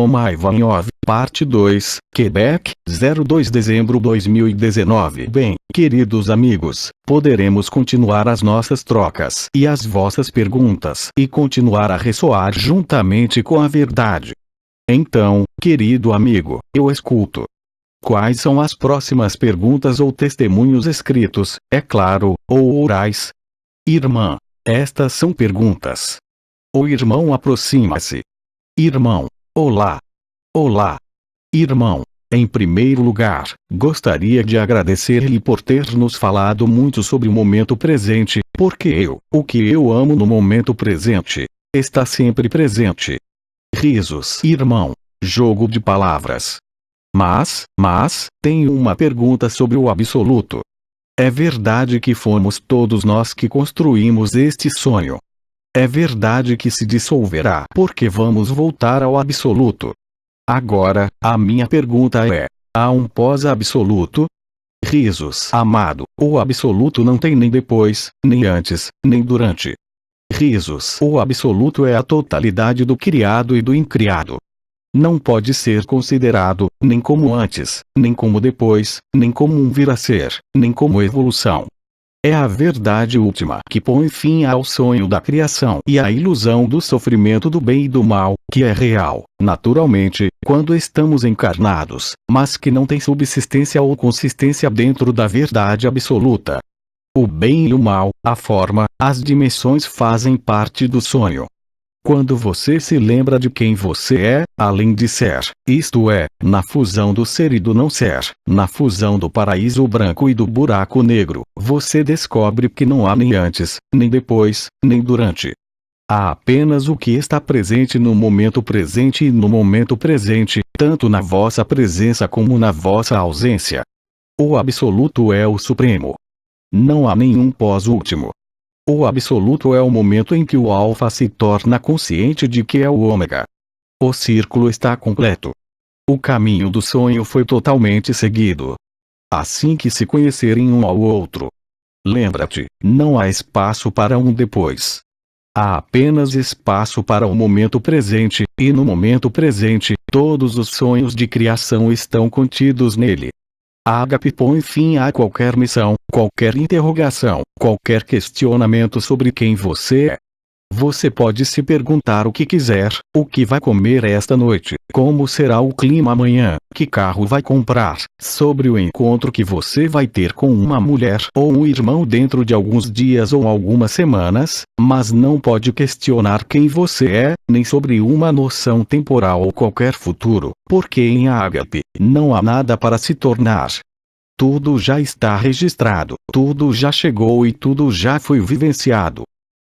Omaivanhov, parte 2, Quebec, 02 dezembro 2019. Bem, queridos amigos, poderemos continuar as nossas trocas e as vossas perguntas e continuar a ressoar juntamente com a verdade. Então, querido amigo, eu escuto. Quais são as próximas perguntas ou testemunhos escritos, é claro, ou orais? Irmã, estas são perguntas. O irmão aproxima-se. Irmão, olá. Olá. Irmão, em primeiro lugar, gostaria de agradecer-lhe por ter nos falado muito sobre o momento presente, porque o que eu amo no momento presente, está sempre presente. Risos. Irmão, jogo de palavras. Mas, tenho uma pergunta sobre o absoluto. É verdade que fomos todos nós que construímos este sonho? É verdade que se dissolverá porque vamos voltar ao absoluto? Agora, a minha pergunta é: há um pós-absoluto? Risos. Amado, o absoluto não tem nem depois, nem antes, nem durante. Risos. O absoluto é a totalidade do criado e do incriado. Não pode ser considerado, nem como antes, nem como depois, nem como um vir a ser, nem como evolução. É a verdade última que põe fim ao sonho da criação e à ilusão do sofrimento do bem e do mal, que é real, naturalmente, quando estamos encarnados, mas que não tem subsistência ou consistência dentro da verdade absoluta. O bem e o mal, a forma, as dimensões fazem parte do sonho. Quando você se lembra de quem você é, além de ser, isto é, na fusão do ser e do não ser, na fusão do paraíso branco e do buraco negro, você descobre que não há nem antes, nem depois, nem durante. Há apenas o que está presente no momento presente e no momento presente, tanto na vossa presença como na vossa ausência. O absoluto é o supremo. Não há nenhum pós-último. O absoluto é o momento em que o alfa se torna consciente de que é o ômega. O círculo está completo. O caminho do sonho foi totalmente seguido. Assim que se conhecerem um ao outro. Lembra-te, não há espaço para um depois. Há apenas espaço para o momento presente, e no momento presente, todos os sonhos de criação estão contidos nele. A Ágape põe fim a qualquer missão, qualquer interrogação, qualquer questionamento sobre quem você é. Você pode se perguntar o que quiser: o que vai comer esta noite, como será o clima amanhã, que carro vai comprar, sobre o encontro que você vai ter com uma mulher ou um irmão dentro de alguns dias ou algumas semanas, mas não pode questionar quem você é, nem sobre uma noção temporal ou qualquer futuro, porque em Ágape não há nada para se tornar. Tudo já está registrado, tudo já chegou e tudo já foi vivenciado.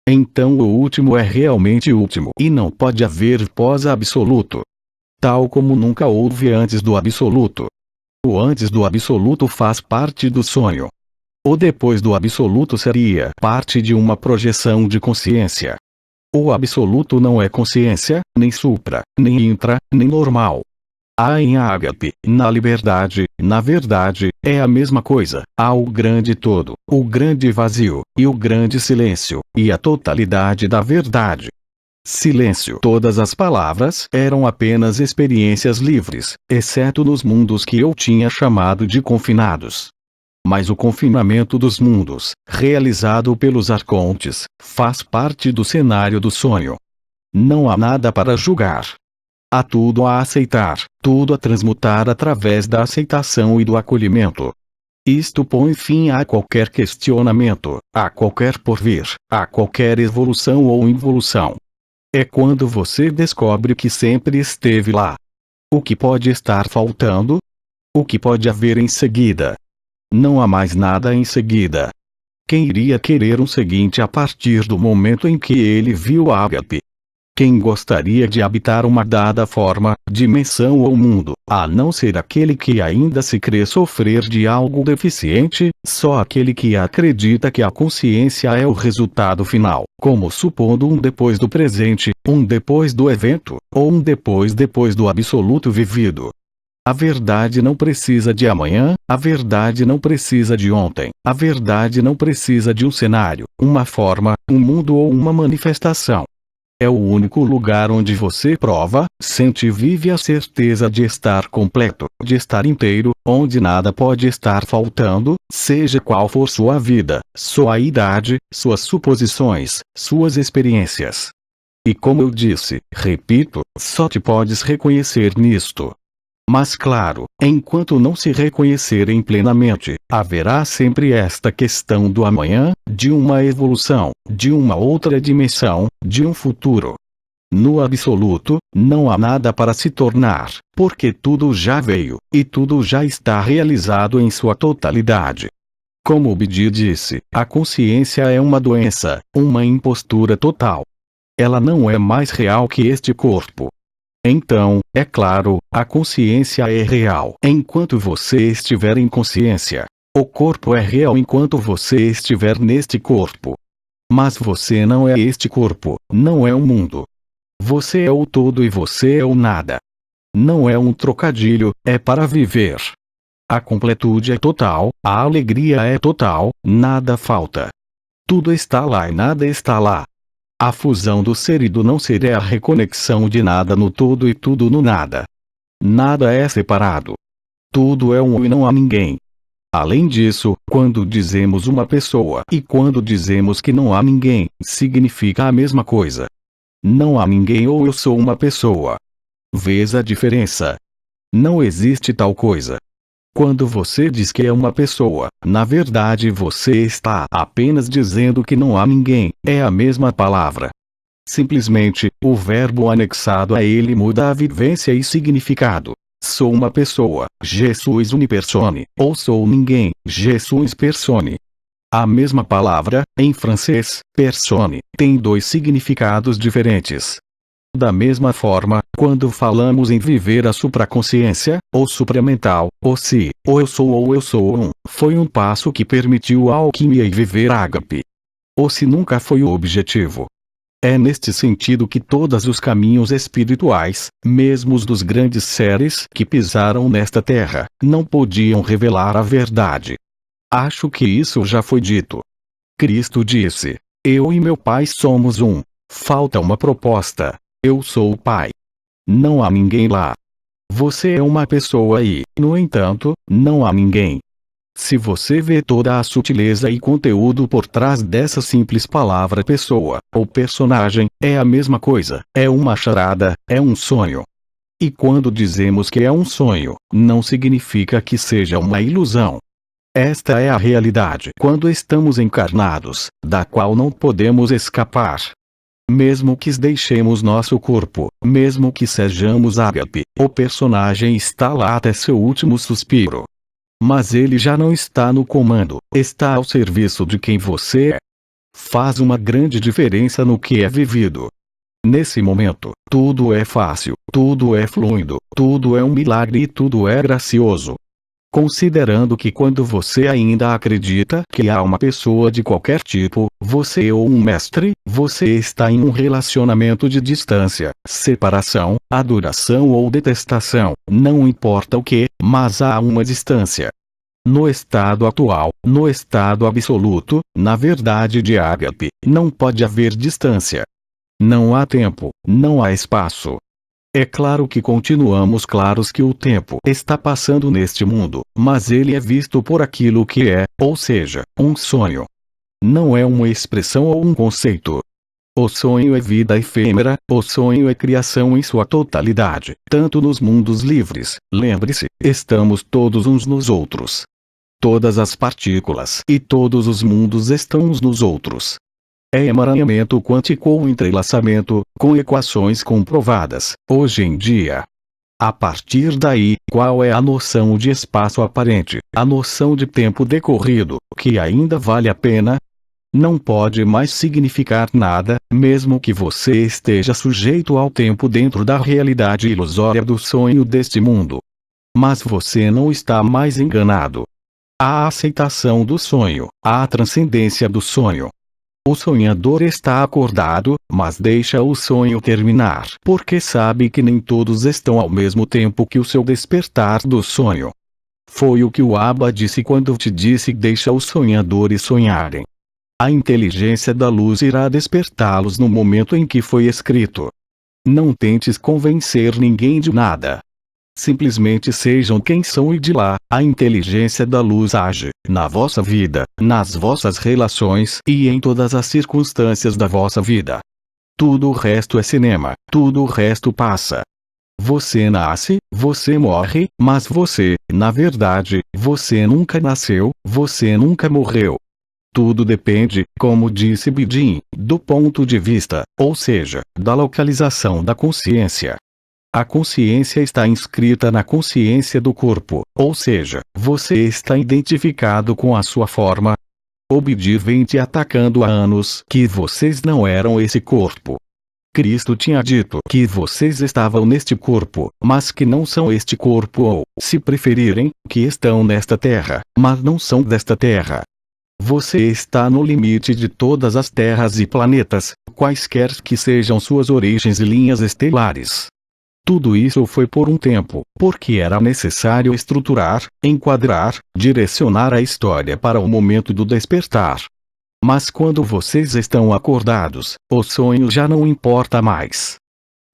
Então o último é realmente último e não pode haver pós-absoluto. Tal como nunca houve antes do absoluto. O antes do absoluto faz parte do sonho. O depois do absoluto seria parte de uma projeção de consciência. O absoluto não é consciência, nem supra, nem intra, nem normal. Há em Ágape, na liberdade, na verdade, é a mesma coisa. Há o grande todo, o grande vazio, e o grande silêncio, e a totalidade da verdade. Silêncio. Todas as palavras eram apenas experiências livres, exceto nos mundos que eu tinha chamado de confinados. Mas o confinamento dos mundos, realizado pelos arcontes, faz parte do cenário do sonho. Não há nada para julgar. Há tudo a aceitar, tudo a transmutar através da aceitação e do acolhimento. Isto põe fim a qualquer questionamento, a qualquer porvir, a qualquer evolução ou involução. É quando você descobre que sempre esteve lá. O que pode estar faltando? O que pode haver em seguida? Não há mais nada em seguida. Quem iria querer um seguinte a partir do momento em que ele viu a Ágape? Quem gostaria de habitar uma dada forma, dimensão ou mundo, a não ser aquele que ainda se crê sofrer de algo deficiente, só aquele que acredita que a consciência é o resultado final, como supondo um depois do presente, um depois do evento, ou um depois do absoluto vivido. A verdade não precisa de amanhã, a verdade não precisa de ontem, a verdade não precisa de um cenário, uma forma, um mundo ou uma manifestação. É o único lugar onde você prova, sente e vive a certeza de estar completo, de estar inteiro, onde nada pode estar faltando, seja qual for sua vida, sua idade, suas suposições, suas experiências. E como eu disse, repito, só te podes reconhecer nisto. Mas claro, enquanto não se reconhecerem plenamente, haverá sempre esta questão do amanhã, de uma evolução, de uma outra dimensão, de um futuro. No absoluto, não há nada para se tornar, porque tudo já veio, e tudo já está realizado em sua totalidade. Como o Bidi disse, a consciência é uma doença, uma impostura total. Ela não é mais real que este corpo. Então, é claro, a consciência é real enquanto você estiver em consciência. O corpo é real enquanto você estiver neste corpo. Mas você não é este corpo, não é o mundo. Você é o todo e você é o nada. Não é um trocadilho, é para viver. A completude é total, a alegria é total, nada falta. Tudo está lá e nada está lá. A fusão do ser e do não ser é a reconexão de nada no todo e tudo no nada. Nada é separado. Tudo é um e não há ninguém. Além disso, quando dizemos uma pessoa e quando dizemos que não há ninguém, significa a mesma coisa. Não há ninguém ou eu sou uma pessoa. Vês a diferença? Não existe tal coisa. Quando você diz que é uma pessoa, na verdade você está apenas dizendo que não há ninguém, é a mesma palavra. Simplesmente, o verbo anexado a ele muda a vivência e significado. Sou uma pessoa, Jesus unipersone, ou sou ninguém, Jesus persone. A mesma palavra, em francês, personne, tem dois significados diferentes. Da mesma forma, quando falamos em viver a supraconsciência, ou supramental, ou se, ou eu sou um, foi um passo que permitiu a alquimia e viver ágape. Ou se nunca foi o objetivo. É neste sentido que todos os caminhos espirituais, mesmo os dos grandes seres que pisaram nesta terra, não podiam revelar a verdade. Acho que isso já foi dito. Cristo disse: eu e meu Pai somos um. Falta uma proposta. Eu sou o Pai. Não há ninguém lá. Você é uma pessoa e, no entanto, não há ninguém. Se você vê toda a sutileza e conteúdo por trás dessa simples palavra pessoa, ou personagem, é a mesma coisa, é uma charada, é um sonho. E quando dizemos que é um sonho, não significa que seja uma ilusão. Esta é a realidade quando estamos encarnados, da qual não podemos escapar. Mesmo que deixemos nosso corpo, mesmo que sejamos ágape, o personagem está lá até seu último suspiro. Mas ele já não está no comando, está ao serviço de quem você é. Faz uma grande diferença no que é vivido. Nesse momento, tudo é fácil, tudo é fluido, tudo é um milagre e tudo é gracioso. Considerando que quando você ainda acredita que há uma pessoa de qualquer tipo, você ou um mestre, você está em um relacionamento de distância, separação, adoração ou detestação, não importa o que, mas há uma distância. No estado atual, no estado absoluto, na verdade de ágape, não pode haver distância. Não há tempo, não há espaço. É claro que continuamos claros que o tempo está passando neste mundo, mas ele é visto por aquilo que é, ou seja, um sonho. Não é uma expressão ou um conceito. O sonho é vida efêmera, o sonho é criação em sua totalidade, tanto nos mundos livres, lembre-se, estamos todos uns nos outros. Todas as partículas e todos os mundos estão uns nos outros. É emaranhamento quântico ou entrelaçamento, com equações comprovadas, hoje em dia. A partir daí, qual é a noção de espaço aparente, a noção de tempo decorrido, que ainda vale a pena? Não pode mais significar nada, mesmo que você esteja sujeito ao tempo dentro da realidade ilusória do sonho deste mundo. Mas você não está mais enganado. Há a aceitação do sonho, há a transcendência do sonho. O sonhador está acordado, mas deixa o sonho terminar, porque sabe que nem todos estão ao mesmo tempo que o seu despertar do sonho. Foi o que o Abba disse quando te disse: deixa os sonhadores sonharem. A inteligência da luz irá despertá-los no momento em que foi escrito. Não tentes convencer ninguém de nada. Simplesmente sejam quem são e de lá, a inteligência da luz age, na vossa vida, nas vossas relações e em todas as circunstâncias da vossa vida. Tudo o resto é cinema, tudo o resto passa. Você nasce, você morre, mas você, na verdade, você nunca nasceu, você nunca morreu. Tudo depende, como disse Bidin, do ponto de vista, ou seja, da localização da consciência. A consciência está inscrita na consciência do corpo, ou seja, você está identificado com a sua forma. O Bidin vem te atacando há anos que vocês não eram esse corpo. Cristo tinha dito que vocês estavam neste corpo, mas que não são este corpo ou, se preferirem, que estão nesta terra, mas não são desta terra. Você está no limite de todas as terras e planetas, quaisquer que sejam suas origens e linhas estelares. Tudo isso foi por um tempo, porque era necessário estruturar, enquadrar, direcionar a história para o momento do despertar. Mas quando vocês estão acordados, o sonho já não importa mais.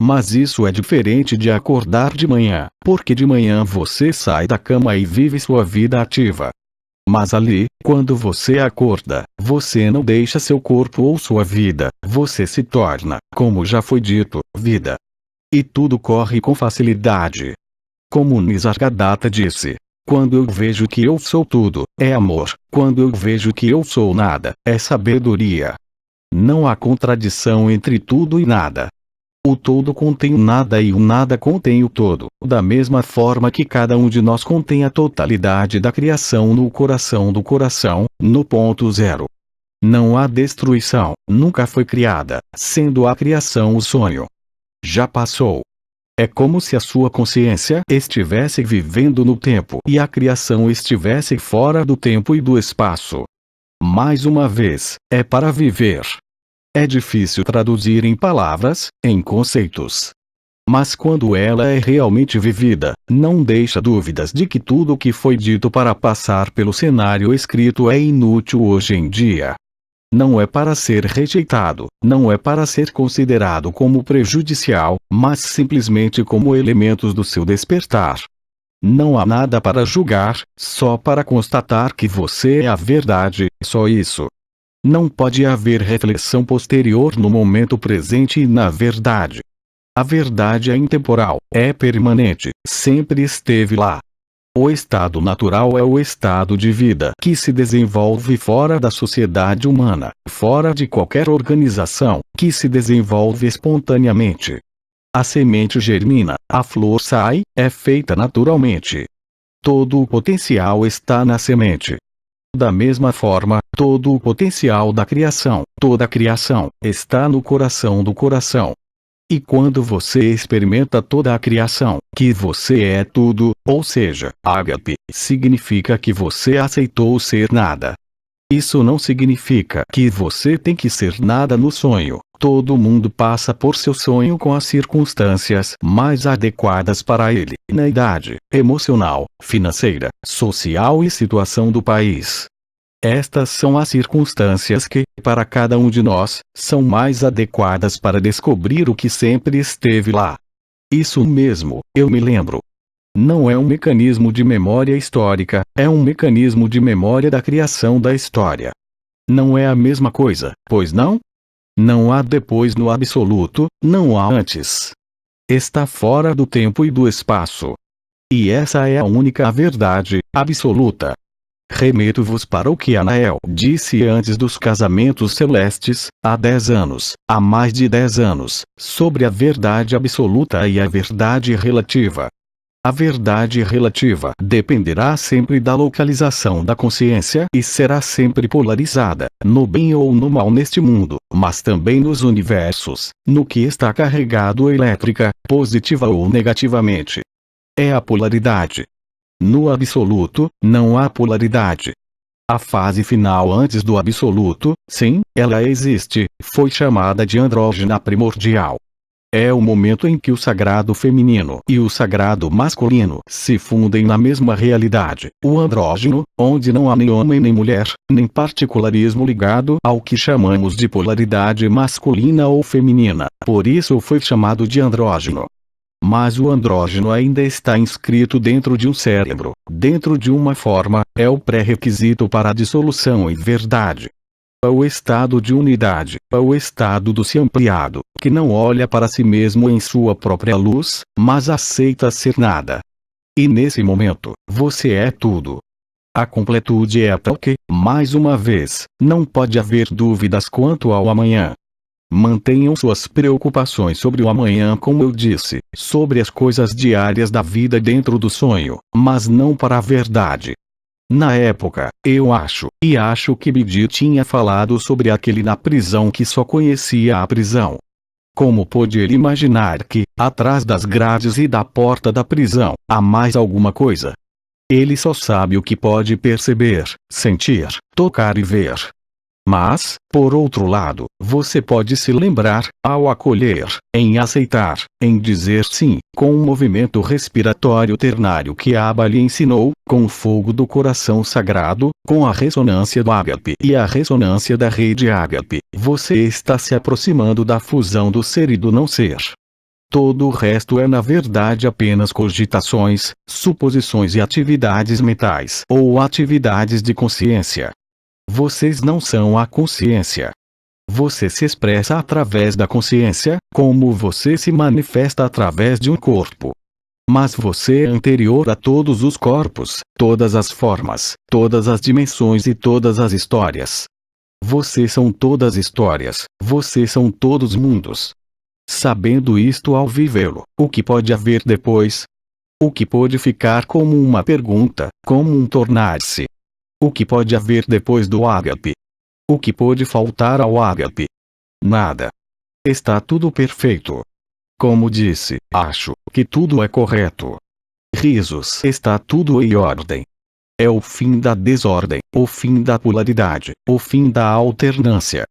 Mas isso é diferente de acordar de manhã, porque de manhã você sai da cama e vive sua vida ativa. Mas ali, quando você acorda, você não deixa seu corpo ou sua vida, você se torna, como já foi dito, vida. E tudo corre com facilidade. Como Nisargadatta disse: quando eu vejo que eu sou tudo, é amor, quando eu vejo que eu sou nada, é sabedoria. Não há contradição entre tudo e nada. O todo contém o nada e o nada contém o todo, da mesma forma que cada um de nós contém a totalidade da criação no coração do coração, no ponto zero. Não há destruição, nunca foi criada, sendo a criação o sonho. Já passou. É como se a sua consciência estivesse vivendo no tempo e a criação estivesse fora do tempo e do espaço. Mais uma vez, é para viver. É difícil traduzir em palavras, em conceitos. Mas quando ela é realmente vivida, não deixa dúvidas de que tudo o que foi dito para passar pelo cenário escrito é inútil hoje em dia. Não é para ser rejeitado, não é para ser considerado como prejudicial, mas simplesmente como elementos do seu despertar. Não há nada para julgar, só para constatar que você é a verdade, só isso. Não pode haver reflexão posterior no momento presente e na verdade. A verdade é intemporal, é permanente, sempre esteve lá. O estado natural é o estado de vida que se desenvolve fora da sociedade humana, fora de qualquer organização, que se desenvolve espontaneamente. A semente germina, a flor sai, é feita naturalmente. Todo o potencial está na semente. Da mesma forma, todo o potencial da criação, toda a criação, está no coração do coração. E quando você experimenta toda a criação, que você é tudo, ou seja, ágape, significa que você aceitou ser nada. Isso não significa que você tem que ser nada no sonho. Todo mundo passa por seu sonho com as circunstâncias mais adequadas para ele, na idade, emocional, financeira, social e situação do país. Estas são as circunstâncias que, para cada um de nós, são mais adequadas para descobrir o que sempre esteve lá. Isso mesmo, eu me lembro. Não é um mecanismo de memória histórica, é um mecanismo de memória da criação da história. Não é a mesma coisa, pois não? Não há depois no absoluto, não há antes. Está fora do tempo e do espaço. E essa é a única verdade, absoluta. Remeto-vos para o que Anael disse antes dos casamentos celestes, há 10 anos, há mais de 10 anos, sobre a verdade absoluta e a verdade relativa. A verdade relativa dependerá sempre da localização da consciência e será sempre polarizada, no bem ou no mal neste mundo, mas também nos universos, no que está carregado elétrica, positiva ou negativamente. É a polaridade. No absoluto, não há polaridade. A fase final antes do absoluto, sim, ela existe, foi chamada de andrógena primordial. É o momento em que o sagrado feminino e o sagrado masculino se fundem na mesma realidade, o andrógeno, onde não há nem homem nem mulher, nem particularismo ligado ao que chamamos de polaridade masculina ou feminina, por isso foi chamado de andrógeno. Mas o andrógeno ainda está inscrito dentro de um cérebro, dentro de uma forma, é o pré-requisito para a dissolução em verdade. É o estado de unidade, é o estado do si ampliado, que não olha para si mesmo em sua própria luz, mas aceita ser nada. E nesse momento, você é tudo. A completude é tal que, mais uma vez, não pode haver dúvidas quanto ao amanhã. Mantenham suas preocupações sobre o amanhã, como eu disse, sobre as coisas diárias da vida dentro do sonho, mas não para a verdade. Na época, eu acho que Bidi tinha falado sobre aquele na prisão que só conhecia a prisão. Como pôde ele imaginar que, atrás das grades e da porta da prisão, há mais alguma coisa? Ele só sabe o que pode perceber, sentir, tocar e ver. Mas, por outro lado, você pode se lembrar, ao acolher, em aceitar, em dizer sim, com um movimento respiratório ternário que Abba lhe ensinou, com o fogo do coração sagrado, com a ressonância do ágape e a ressonância da rede ágape, você está se aproximando da fusão do ser e do não ser. Todo o resto é na verdade apenas cogitações, suposições e atividades mentais ou atividades de consciência. Vocês não são a consciência. Você se expressa através da consciência, como você se manifesta através de um corpo. Mas você é anterior a todos os corpos, todas as formas, todas as dimensões e todas as histórias. Vocês são todas histórias, vocês são todos mundos. Sabendo isto ao vivê-lo, o que pode haver depois? O que pode ficar como uma pergunta, como um tornar-se? O que pode haver depois do ágape? O que pode faltar ao ágape? Nada. Está tudo perfeito. Como disse, acho que tudo é correto. Risos, está tudo em ordem. É o fim da desordem, o fim da polaridade, o fim da alternância.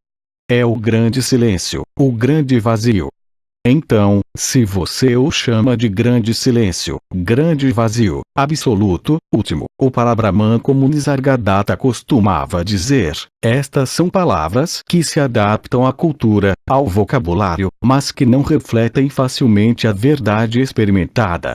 É o grande silêncio, o grande vazio. Então, se você o chama de grande silêncio, grande vazio, absoluto, último, o para Brahman como Nisargadatta costumava dizer, estas são palavras que se adaptam à cultura, ao vocabulário, mas que não refletem facilmente a verdade experimentada.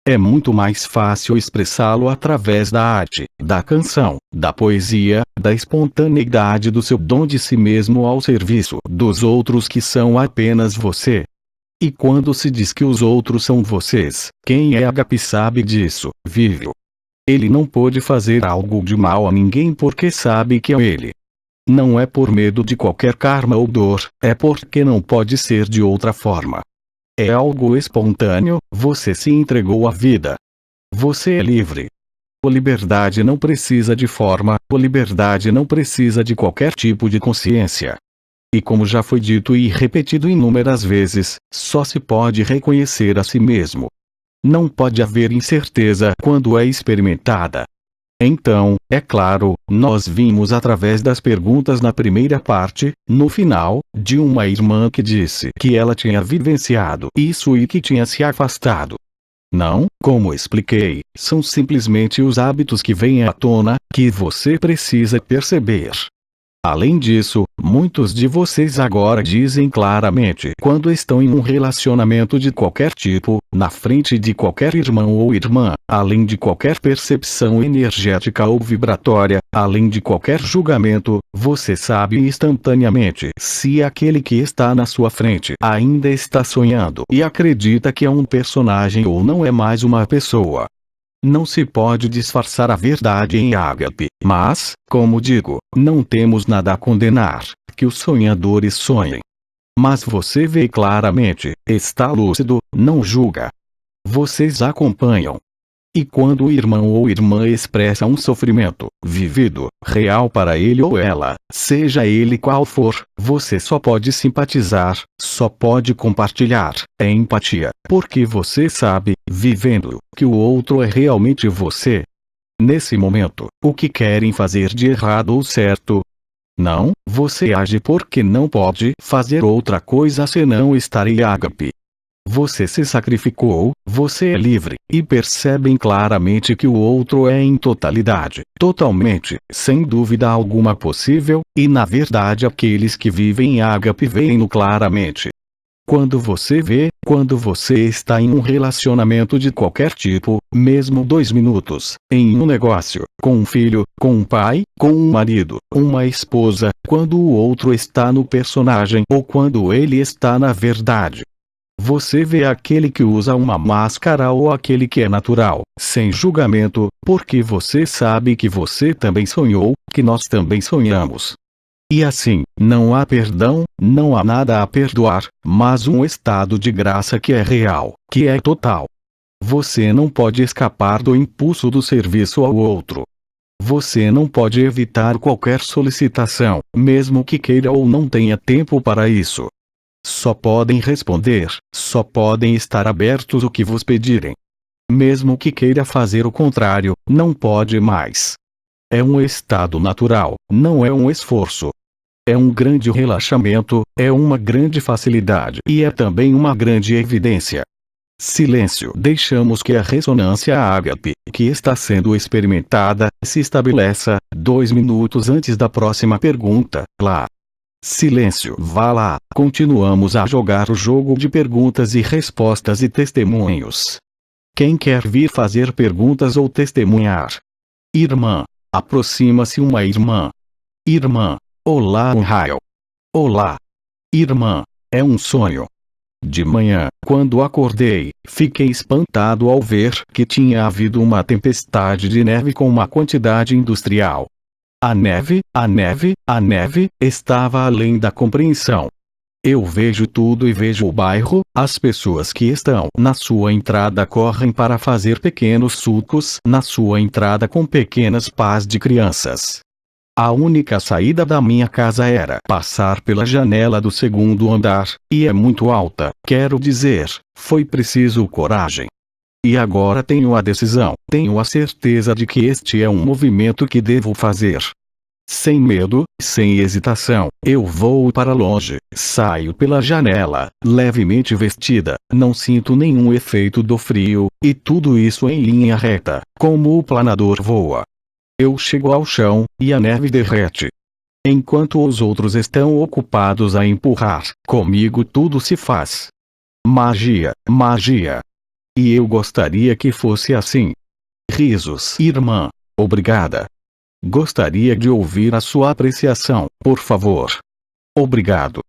É muito mais fácil expressá-lo através da arte, da canção, da poesia, da espontaneidade do seu dom de si mesmo ao serviço dos outros que são apenas você. E quando se diz que os outros são vocês, quem é Agape sabe disso, vive-o. Ele não pode fazer algo de mal a ninguém porque sabe que é ele. Não é por medo de qualquer karma ou dor, é porque não pode ser de outra forma. É algo espontâneo, você se entregou à vida. Você é livre. A liberdade não precisa de forma, a liberdade não precisa de qualquer tipo de consciência. E como já foi dito e repetido inúmeras vezes, só se pode reconhecer a si mesmo. Não pode haver incerteza quando é experimentada. Então, é claro, nós vimos através das perguntas na primeira parte, no final, de uma irmã que disse que ela tinha vivenciado isso e que tinha se afastado. Não, como expliquei, são simplesmente os hábitos que vêm à tona, que você precisa perceber. Além disso, muitos de vocês agora dizem claramente quando estão em um relacionamento de qualquer tipo, na frente de qualquer irmão ou irmã, além de qualquer percepção energética ou vibratória, além de qualquer julgamento, você sabe instantaneamente se aquele que está na sua frente ainda está sonhando e acredita que é um personagem ou não é mais uma pessoa. Não se pode disfarçar a verdade em ágape, mas, como digo, não temos nada a condenar, que os sonhadores sonhem. Mas você vê claramente, está lúcido, não julga. Vocês acompanham. E quando o irmão ou irmã expressa um sofrimento, vivido, real para ele ou ela, seja ele qual for, você só pode simpatizar, só pode compartilhar, é empatia, porque você sabe, vivendo, que o outro é realmente você. Nesse momento, o que querem fazer de errado ou certo? Não, você age porque não pode fazer outra coisa senão estar em ágape. Você se sacrificou, você é livre, e percebem claramente que o outro é em totalidade, totalmente, sem dúvida alguma possível, e na verdade aqueles que vivem em ágape veem-no claramente. Quando você está em um relacionamento de qualquer tipo, mesmo 2 minutos, em um negócio, com um filho, com um pai, com um marido, uma esposa, quando o outro está no personagem ou quando ele está na verdade. Você vê aquele que usa uma máscara ou aquele que é natural, sem julgamento, porque você sabe que você também sonhou, que nós também sonhamos. E assim, não há perdão, não há nada a perdoar, mas um estado de graça que é real, que é total. Você não pode escapar do impulso do serviço ao outro. Você não pode evitar qualquer solicitação, mesmo que queira ou não tenha tempo para isso. Só podem responder, só podem estar abertos o que vos pedirem. Mesmo que queira fazer o contrário, não pode mais. É um estado natural, não é um esforço. É um grande relaxamento, é uma grande facilidade e é também uma grande evidência. Silêncio. Deixamos que a ressonância ágape, que está sendo experimentada, se estabeleça, 2 minutos antes da próxima pergunta, lá. Silêncio. Vá lá. Continuamos a jogar o jogo de perguntas e respostas e testemunhos. Quem quer vir fazer perguntas ou testemunhar? Irmã. Aproxima-se uma irmã. Irmã. Olá, Unrael. Olá. Irmã. É um sonho. De manhã, quando acordei, fiquei espantado ao ver que tinha havido uma tempestade de neve com uma quantidade industrial. A neve estava além da compreensão. Eu vejo tudo e vejo o bairro, as pessoas que estão na sua entrada correm para fazer pequenos sulcos na sua entrada com pequenas pás de crianças. A única saída da minha casa era passar pela janela do 2º andar, e é muito alta, quero dizer, foi preciso coragem. E agora tenho a decisão, tenho a certeza de que este é um movimento que devo fazer. Sem medo, sem hesitação, eu vou para longe, saio pela janela, levemente vestida, não sinto nenhum efeito do frio, e tudo isso em linha reta, como o planador voa. Eu chego ao chão, e a neve derrete. Enquanto os outros estão ocupados a empurrar, comigo tudo se faz. Magia, magia. E eu gostaria que fosse assim. Risos. Irmã. Obrigada. Gostaria de ouvir a sua apreciação, por favor. Obrigado.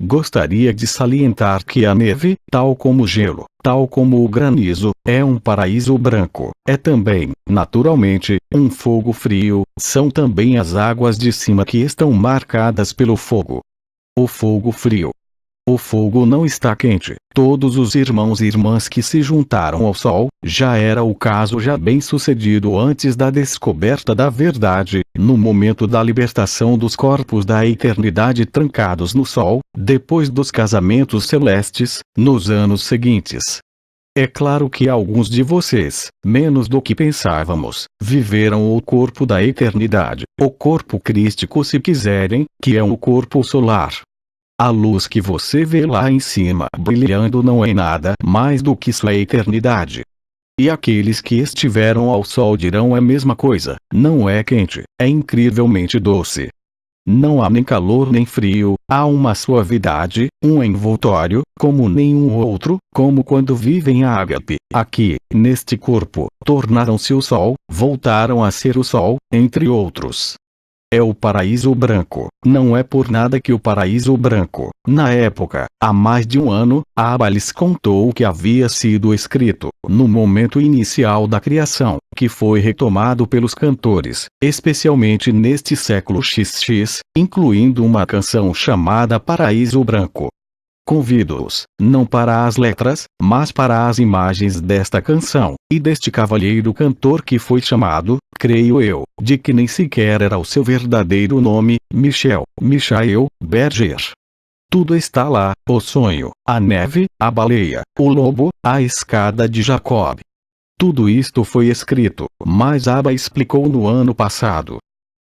Gostaria de salientar que a neve, tal como o gelo, tal como o granizo, é um paraíso branco, é também, naturalmente, um fogo frio, são também as águas de cima que estão marcadas pelo fogo. O fogo frio. O fogo não está quente. Todos os irmãos e irmãs que se juntaram ao sol, já era o caso já bem sucedido antes da descoberta da verdade, no momento da libertação dos corpos da eternidade trancados no sol, depois dos casamentos celestes, nos anos seguintes. É claro que alguns de vocês, menos do que pensávamos, viveram o corpo da eternidade, o corpo crístico se quiserem, que é o corpo solar. A luz que você vê lá em cima brilhando não é nada mais do que sua eternidade. E aqueles que estiveram ao sol dirão a mesma coisa, não é quente, é incrivelmente doce. Não há nem calor nem frio, há uma suavidade, um envoltório, como nenhum outro, como quando vivem a ágape, aqui, neste corpo, tornaram-se o sol, voltaram a ser o sol, entre outros. É o paraíso branco. Não é por nada que o paraíso branco, na época, há mais de um ano, Abba lhes contou o que havia sido escrito, no momento inicial da criação, que foi retomado pelos cantores, especialmente neste século XX, incluindo uma canção chamada Paraíso Branco. Convido-os, não para as letras, mas para as imagens desta canção, e deste cavalheiro cantor que foi chamado, creio eu, de que nem sequer era o seu verdadeiro nome, Michael Berger. Tudo está lá, o sonho, a neve, a baleia, o lobo, a escada de Jacob. Tudo isto foi escrito, mas Abba explicou no ano passado.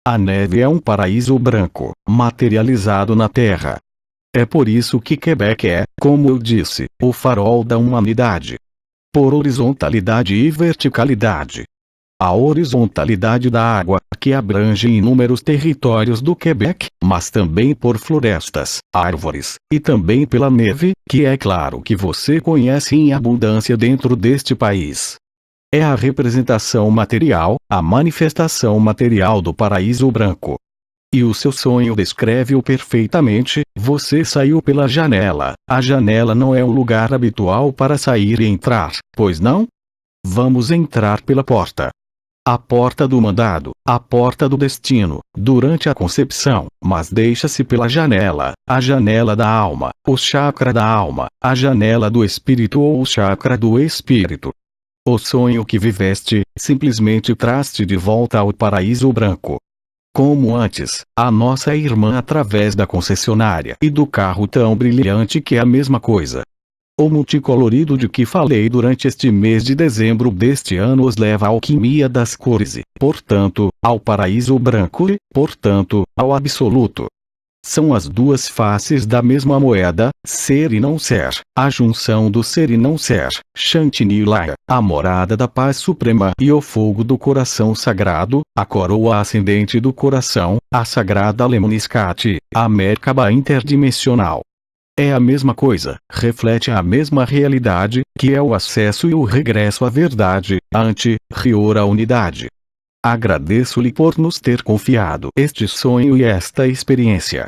A neve é um paraíso branco, materializado na terra. É por isso que Quebec é, como eu disse, o farol da humanidade. Por horizontalidade e verticalidade. A horizontalidade da água, que abrange inúmeros territórios do Quebec, mas também por florestas, árvores, e também pela neve, que é claro que você conhece em abundância dentro deste país. É a representação material, a manifestação material do paraíso branco. E o seu sonho descreve-o perfeitamente. Você saiu pela janela. A janela não é o lugar habitual para sair e entrar, pois não? Vamos entrar pela porta. A porta do mandado, a porta do destino, durante a concepção, mas deixa-se pela janela, a janela da alma, o chakra da alma, a janela do espírito ou o chakra do espírito. O sonho que viveste, simplesmente traz-te de volta ao paraíso branco. Como antes, a nossa irmã através da concessionária e do carro tão brilhante que é a mesma coisa. O multicolorido de que falei durante este mês de dezembro deste ano os leva à alquimia das cores e, portanto, ao paraíso branco e, portanto, ao absoluto. São as duas faces da mesma moeda, ser e não ser, a junção do ser e não ser, Chantilly, a morada da paz suprema e o fogo do coração sagrado, a coroa ascendente do coração, a sagrada Lemniscate, a Merkaba interdimensional. É a mesma coisa, reflete a mesma realidade, que é o acesso e o regresso à verdade, ante-rior à unidade. Agradeço-lhe por nos ter confiado este sonho e esta experiência.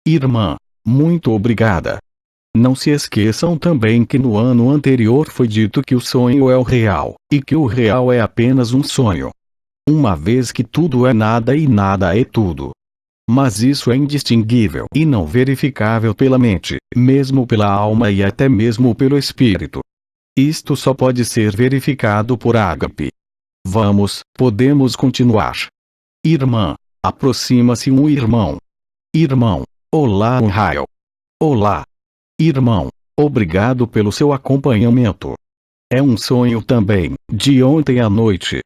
Irmã, muito obrigada. Não se esqueçam também que no ano anterior foi dito que o sonho é o real, e que o real é apenas um sonho. Uma vez que tudo é nada e nada é tudo. Mas isso é indistinguível e não verificável pela mente, mesmo pela alma e até mesmo pelo espírito. Isto só pode ser verificado por ágape. Vamos, podemos continuar. Irmã, aproxima-se um irmão. Irmão, olá Unrael. Olá. Irmão, obrigado pelo seu acompanhamento. É um sonho também, de ontem à noite.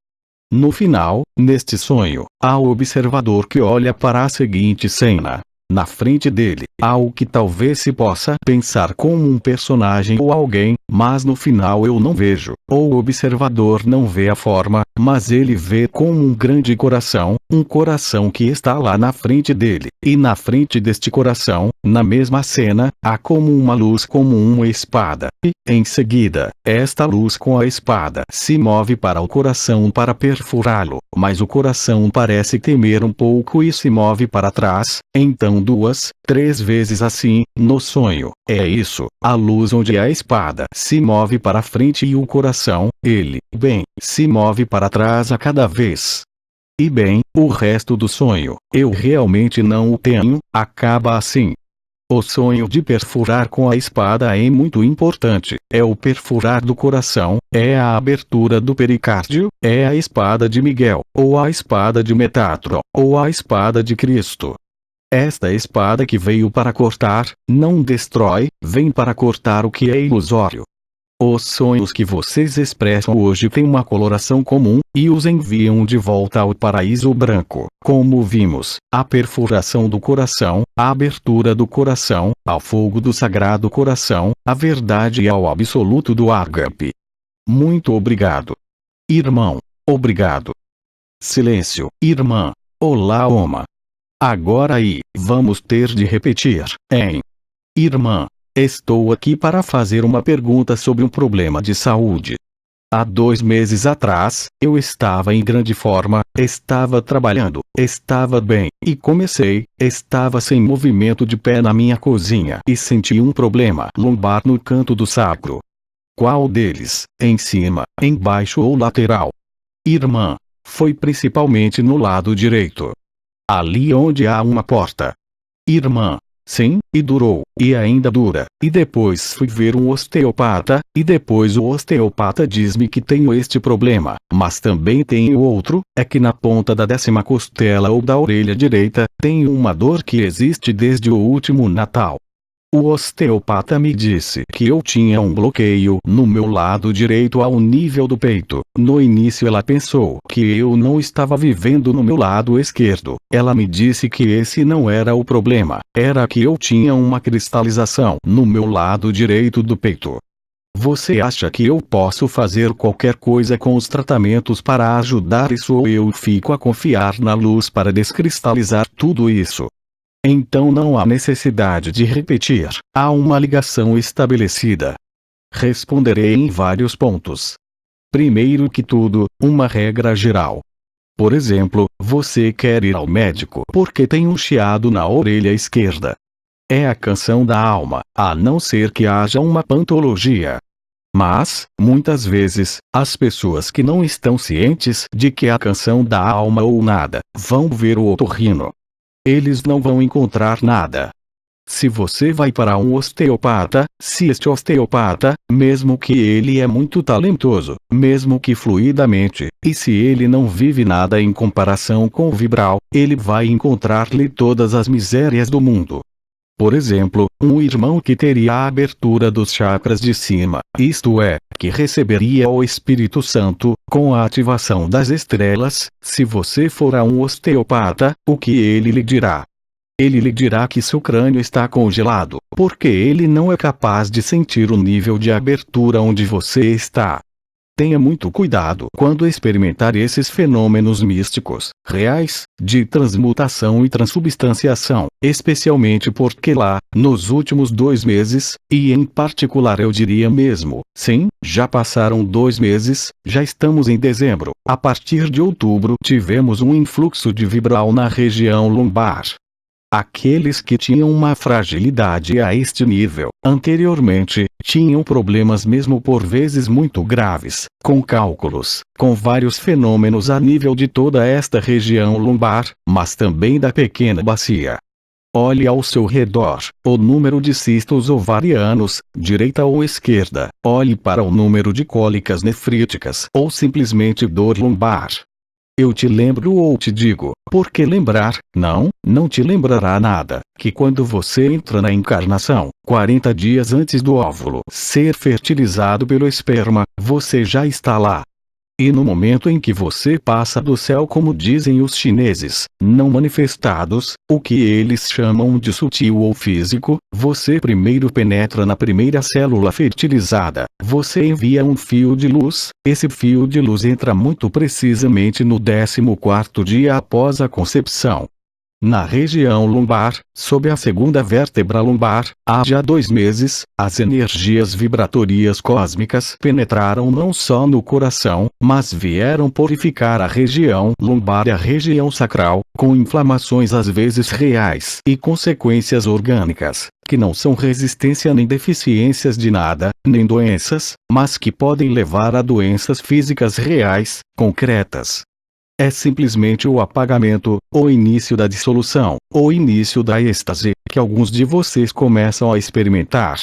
No final, neste sonho, há o observador que olha para a seguinte cena. Na frente dele, há o que talvez se possa pensar como um personagem ou alguém, mas no final eu não vejo. Ou o observador não vê a forma, mas ele vê como um grande coração, um coração que está lá na frente dele. E na frente deste coração, na mesma cena, há como uma luz como uma espada. E, em seguida, esta luz com a espada se move para o coração para perfurá-lo, mas o coração parece temer um pouco e se move para trás. Então 2, 3 vezes assim, no sonho, é isso, a luz onde a espada se move para frente e o coração, ele, bem, se move para trás a cada vez. E bem, o resto do sonho, eu realmente não o tenho, acaba assim. O sonho de perfurar com a espada é muito importante, é o perfurar do coração, é a abertura do pericárdio, é a espada de Miguel, ou a espada de Metatron, ou a espada de Cristo. Esta espada que veio para cortar, não destrói, vem para cortar o que é ilusório. Os sonhos que vocês expressam hoje têm uma coloração comum, e os enviam de volta ao paraíso branco, como vimos, a perfuração do coração, a abertura do coração, ao fogo do sagrado coração, à verdade e ao absoluto do ágape. Muito obrigado. Irmão, obrigado. Silêncio, irmã. Olá, Oma. Agora aí, vamos ter de repetir, hein? Irmã, estou aqui para fazer uma pergunta sobre um problema de saúde. Há 2 meses atrás, eu estava em grande forma, estava trabalhando, estava bem, e estava sem movimento de pé na minha cozinha e senti um problema lombar no canto do sacro. Qual deles, em cima, embaixo ou lateral? Irmã, foi principalmente no lado direito. Ali onde há uma porta. Irmã, sim, e durou, e ainda dura, e depois fui ver um osteopata, e depois o osteopata diz-me que tenho este problema, mas também tenho outro, é que na ponta da 10ª costela ou da orelha direita, tenho uma dor que existe desde o último Natal. o osteopata me disse que eu tinha um bloqueio no meu lado direito ao nível do peito. No início ela pensou que eu não estava vivendo no meu lado esquerdo. Ela me disse que esse não era o problema, era que eu tinha uma cristalização no meu lado direito do peito. Você acha que eu posso fazer qualquer coisa com os tratamentos para ajudar isso ou eu fico a confiar na luz para descristalizar tudo isso? Então não há necessidade de repetir, há uma ligação estabelecida. Responderei em vários pontos. Primeiro que tudo, uma regra geral. Por exemplo, você quer ir ao médico porque tem um chiado na orelha esquerda. É a canção da alma, a não ser que haja uma patologia. Mas, muitas vezes, as pessoas que não estão cientes de que é a canção da alma ou nada, vão ver o otorrino. Eles não vão encontrar nada. Se você vai para um osteopata, se este osteopata, mesmo que ele é muito talentoso, mesmo que fluidamente, e se ele não vive nada em comparação com o vibral, ele vai encontrar-lhe todas as misérias do mundo. Por exemplo, um irmão que teria a abertura dos chakras de cima, isto é, que receberia o Espírito Santo, com a ativação das estrelas, se você for a um osteopata, o que ele lhe dirá? Ele lhe dirá que seu crânio está congelado, porque ele não é capaz de sentir o nível de abertura onde você está. Tenha muito cuidado quando experimentar esses fenômenos místicos, reais, de transmutação e transubstanciação, especialmente porque lá, nos últimos 2 meses, e em particular eu diria mesmo, sim, já passaram 2 meses, já estamos em dezembro, a partir de outubro tivemos um influxo de vibral na região lombar. Aqueles que tinham uma fragilidade a este nível, anteriormente, tinham problemas mesmo por vezes muito graves, com cálculos, com vários fenômenos a nível de toda esta região lombar, mas também da pequena bacia. Olhe ao seu redor, o número de cistos ovarianos, direita ou esquerda, olhe para o número de cólicas nefríticas ou simplesmente dor lombar. Eu te lembro ou te digo, porque lembrar, não te lembrará nada, que quando você entra na encarnação, 40 dias antes do óvulo ser fertilizado pelo esperma, você já está lá. E no momento em que você passa do céu, como dizem os chineses, não manifestados, o que eles chamam de sutil ou físico, você primeiro penetra na primeira célula fertilizada, você envia um fio de luz, esse fio de luz entra muito precisamente no 14º dia após a concepção. Na região lombar, sob a segunda vértebra lombar, há já 2 meses, as energias vibratórias cósmicas penetraram não só no coração, mas vieram purificar a região lombar e a região sacral, com inflamações às vezes reais e consequências orgânicas, que não são resistência nem deficiências de nada, nem doenças, mas que podem levar a doenças físicas reais, concretas. É simplesmente o apagamento, o início da dissolução, o início da êxtase, que alguns de vocês começam a experimentar.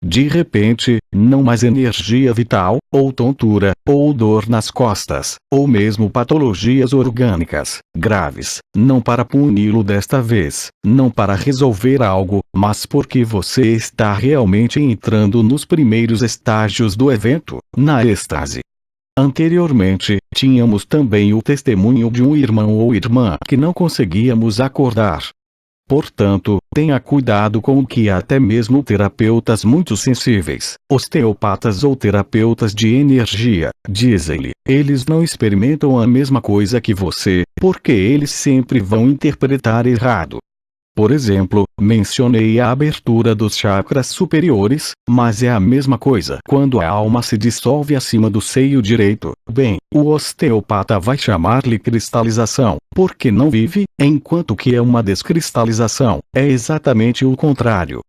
De repente, não mais energia vital, ou tontura, ou dor nas costas, ou mesmo patologias orgânicas, graves, não para puni-lo desta vez, não para resolver algo, mas porque você está realmente entrando nos primeiros estágios do evento, na êxtase. Anteriormente, tínhamos também o testemunho de um irmão ou irmã que não conseguíamos acordar. Portanto, tenha cuidado com o que até mesmo terapeutas muito sensíveis, osteopatas ou terapeutas de energia, dizem-lhe, eles não experimentam a mesma coisa que você, porque eles sempre vão interpretar errado. Por exemplo, mencionei a abertura dos chakras superiores, mas é a mesma coisa quando a alma se dissolve acima do seio direito. Bem, o osteopata vai chamar-lhe cristalização, porque não vive, enquanto que é uma descristalização, é exatamente o contrário.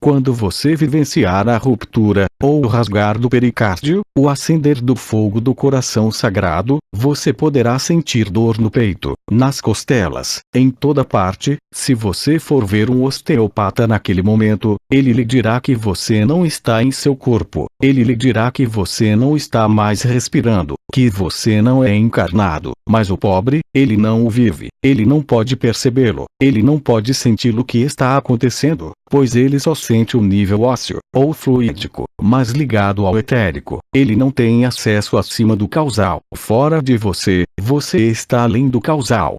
Quando você vivenciar a ruptura, ou o rasgar do pericárdio, o acender do fogo do coração sagrado, Você poderá sentir dor no peito, nas costelas, em toda parte. Se você for ver um osteopata naquele momento, ele lhe dirá que você não está em seu corpo, ele lhe dirá que você não está mais respirando, que você não é encarnado. Mas o pobre, ele não o vive, ele não pode percebê-lo, ele não pode sentir o que está acontecendo, pois ele só sente o nível ósseo, ou fluídico, mas ligado ao etérico. Ele não tem acesso acima do causal. Fora de você, você está além do causal.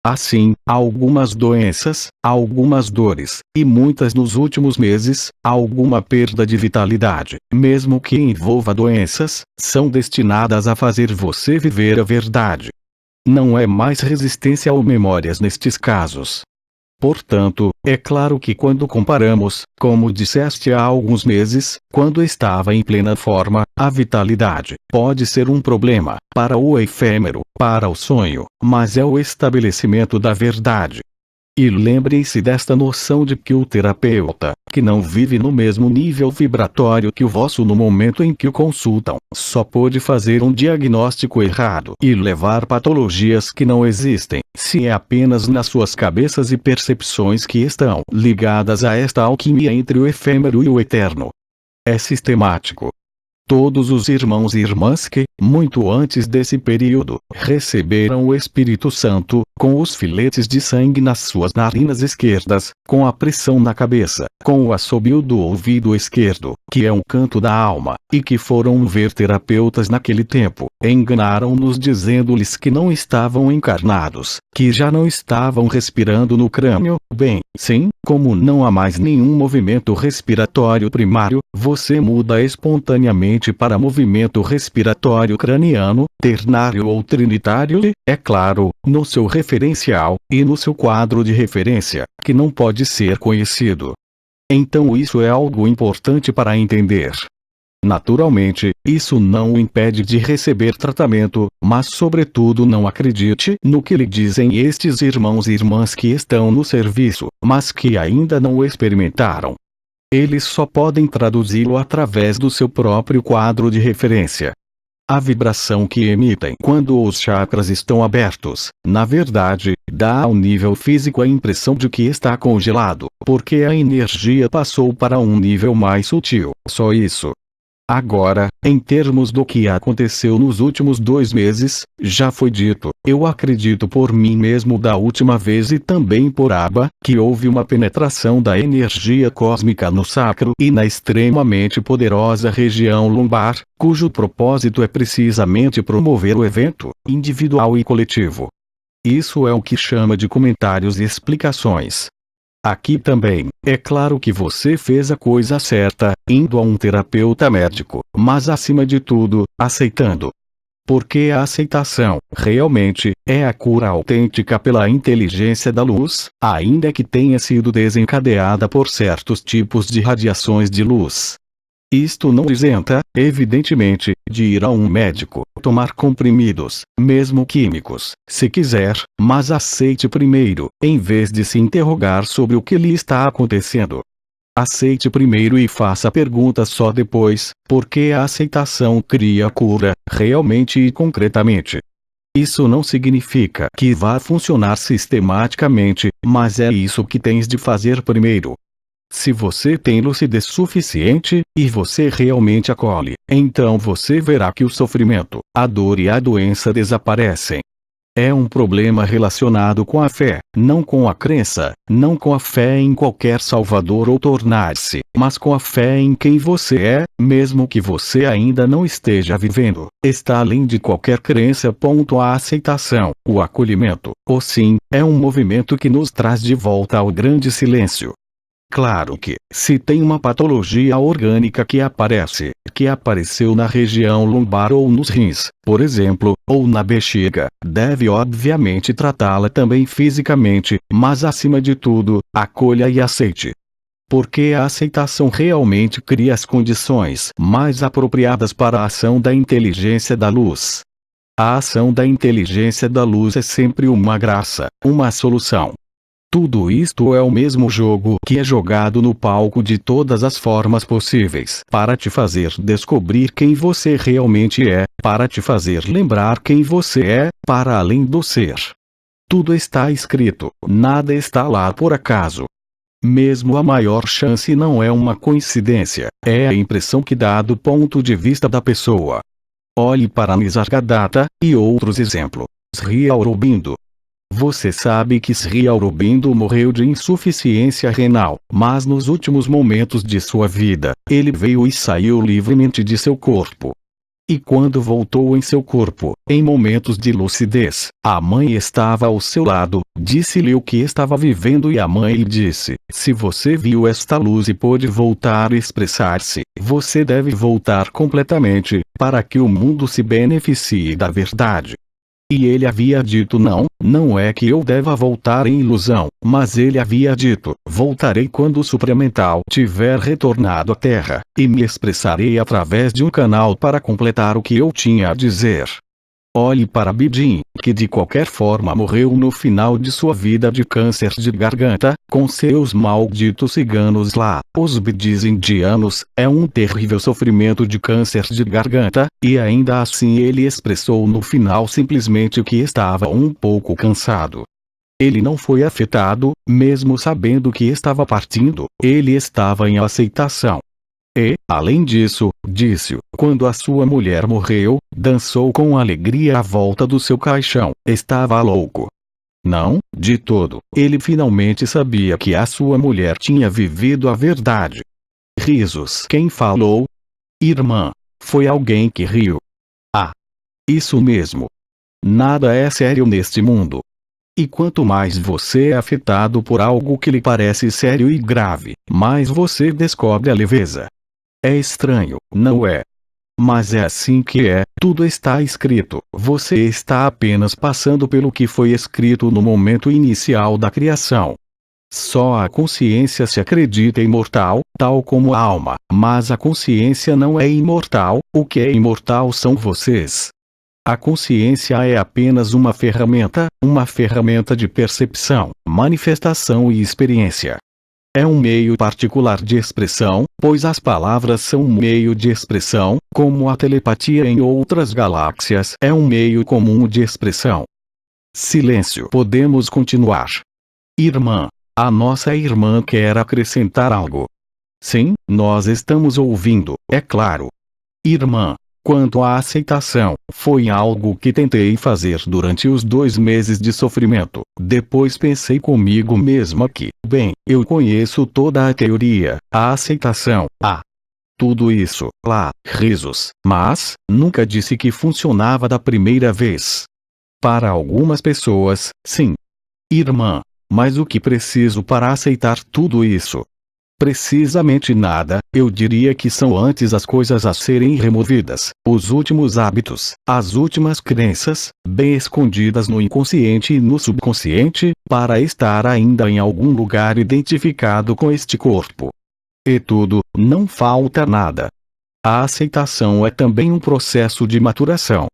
Assim, há algumas doenças, algumas dores, e muitas nos últimos meses, alguma perda de vitalidade, mesmo que envolva doenças, são destinadas a fazer você viver a verdade. Não é mais resistência ou memórias nestes casos. Portanto, é claro que quando comparamos, como disseste há alguns meses, quando estava em plena forma, a vitalidade pode ser um problema para o efêmero, para o sonho, mas é o estabelecimento da verdade. E lembrem-se desta noção de que o terapeuta, que não vive no mesmo nível vibratório que o vosso no momento em que o consultam, só pode fazer um diagnóstico errado e levar patologias que não existem, se é apenas nas suas cabeças e percepções que estão ligadas a esta alquimia entre o efêmero e o eterno. É sistemático. Todos os irmãos e irmãs que, muito antes desse período, receberam o Espírito Santo, com os filetes de sangue nas suas narinas esquerdas, com a pressão na cabeça, com o assobio do ouvido esquerdo, que é um canto da alma, e que foram ver terapeutas naquele tempo, enganaram-nos dizendo-lhes que não estavam encarnados, que já não estavam respirando no crânio. Bem, sim, como não há mais nenhum movimento respiratório primário, você muda espontaneamente para movimento respiratório craniano, ternário ou trinitário e, é claro, no seu referencial, e no seu quadro de referência, que não pode ser conhecido. Então isso é algo importante para entender. Naturalmente, isso não o impede de receber tratamento, mas sobretudo não acredite no que lhe dizem estes irmãos e irmãs que estão no serviço, mas que ainda não o experimentaram. Eles só podem traduzi-lo através do seu próprio quadro de referência. A vibração que emitem quando os chakras estão abertos, na verdade, dá ao nível físico a impressão de que está congelado, porque a energia passou para um nível mais sutil, só isso. Agora, em termos do que aconteceu nos últimos 2 meses, já foi dito, eu acredito por mim mesmo da última vez e também por Abba, que houve uma penetração da energia cósmica no sacro e na extremamente poderosa região lombar, cujo propósito é precisamente promover o evento, individual e coletivo. Isso é o que chama de comentários e explicações. Aqui também, é claro que você fez a coisa certa, indo a um terapeuta médico, mas acima de tudo, aceitando. Porque a aceitação, realmente, é a cura autêntica pela inteligência da luz, ainda que tenha sido desencadeada por certos tipos de radiações de luz. Isto não isenta, evidentemente, de ir a um médico, tomar comprimidos, mesmo químicos, se quiser, mas aceite primeiro, em vez de se interrogar sobre o que lhe está acontecendo. Aceite primeiro e faça perguntas só depois, porque a aceitação cria a cura, realmente e concretamente. Isso não significa que vá funcionar sistematicamente, mas é isso que tens de fazer primeiro. Se você tem lucidez suficiente, e você realmente acolhe, então você verá que o sofrimento, a dor e a doença desaparecem. É um problema relacionado com a fé, não com a crença, não com a fé em qualquer salvador ou tornar-se, mas com a fé em quem você é, mesmo que você ainda não esteja vivendo. Está além de qualquer crença. A aceitação, o acolhimento, o sim, é um movimento que nos traz de volta ao grande silêncio. Claro que, se tem uma patologia orgânica que apareceu na região lombar ou nos rins, por exemplo, ou na bexiga, deve obviamente tratá-la também fisicamente, mas acima de tudo, acolha e aceite. Porque a aceitação realmente cria as condições mais apropriadas para a ação da inteligência da luz. A ação da inteligência da luz é sempre uma graça, uma solução. Tudo isto é o mesmo jogo que é jogado no palco de todas as formas possíveis para te fazer descobrir quem você realmente é, para te fazer lembrar quem você é, para além do ser. Tudo está escrito, nada está lá por acaso. Mesmo a maior chance não é uma coincidência, é a impressão que dá do ponto de vista da pessoa. Olhe para Nisargadatta e outros exemplos. Sri Aurobindo. Você sabe que Sri Aurobindo morreu de insuficiência renal, mas nos últimos momentos de sua vida, ele veio e saiu livremente de seu corpo. E quando voltou em seu corpo, em momentos de lucidez, a mãe estava ao seu lado, disse-lhe o que estava vivendo e a mãe lhe disse: se você viu esta luz e pôde voltar e expressar-se, você deve voltar completamente, para que o mundo se beneficie da verdade. E ele havia dito não é que eu deva voltar em ilusão, mas ele havia dito, voltarei quando o supramental tiver retornado à Terra, e me expressarei através de um canal para completar o que eu tinha a dizer. Olhe para Bidin, que de qualquer forma morreu no final de sua vida de câncer de garganta, com seus malditos ciganos lá. Os Bidis indianos, é um terrível sofrimento de câncer de garganta, e ainda assim ele expressou no final simplesmente que estava um pouco cansado. Ele não foi afetado, mesmo sabendo que estava partindo, ele estava em aceitação. E, além disso, disse-o, quando a sua mulher morreu, dançou com alegria à volta do seu caixão, estava louco. Não, de todo, ele finalmente sabia que a sua mulher tinha vivido a verdade. Risos. Quem falou? Irmã. Foi alguém que riu. Ah. Isso mesmo. Nada é sério neste mundo. E quanto mais você é afetado por algo que lhe parece sério e grave, mais você descobre a leveza. É estranho, não é? Mas é assim que é, tudo está escrito. Você está apenas passando pelo que foi escrito no momento inicial da criação. Só a consciência se acredita imortal, tal como a alma, mas a consciência não é imortal, o que é imortal são vocês. A consciência é apenas uma ferramenta de percepção, manifestação e experiência. É um meio particular de expressão, pois as palavras são um meio de expressão, como a telepatia em outras galáxias é um meio comum de expressão. Silêncio. Podemos continuar. Irmã. A nossa irmã quer acrescentar algo. Sim, nós estamos ouvindo, é claro. Irmã. Quanto à aceitação, foi algo que tentei fazer durante os 2 meses de sofrimento. Depois pensei comigo mesma que, bem, eu conheço toda a teoria, a aceitação, tudo isso, lá, risos, mas, nunca disse que funcionava da primeira vez. Para algumas pessoas, sim. Irmã, mas o que preciso para aceitar tudo isso? Precisamente nada, eu diria que são antes as coisas a serem removidas, os últimos hábitos, as últimas crenças, bem escondidas no inconsciente e no subconsciente, para estar ainda em algum lugar identificado com este corpo. E tudo, não falta nada. A aceitação é também um processo de maturação.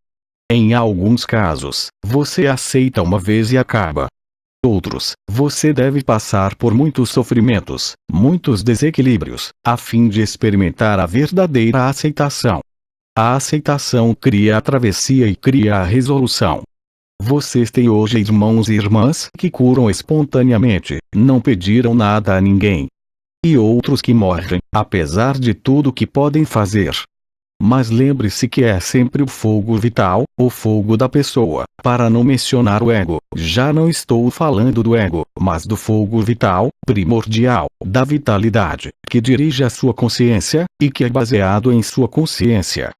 Em alguns casos, você aceita uma vez e acaba. Outros, você deve passar por muitos sofrimentos, muitos desequilíbrios, a fim de experimentar a verdadeira aceitação. A aceitação cria a travessia e cria a resolução. Vocês têm hoje irmãos e irmãs que curam espontaneamente, não pediram nada a ninguém. E outros que morrem, apesar de tudo que podem fazer. Mas lembre-se que é sempre o fogo vital, o fogo da pessoa, para não mencionar o ego. Já não estou falando do ego, mas do fogo vital, primordial, da vitalidade, que dirige a sua consciência, e que é baseado em sua consciência.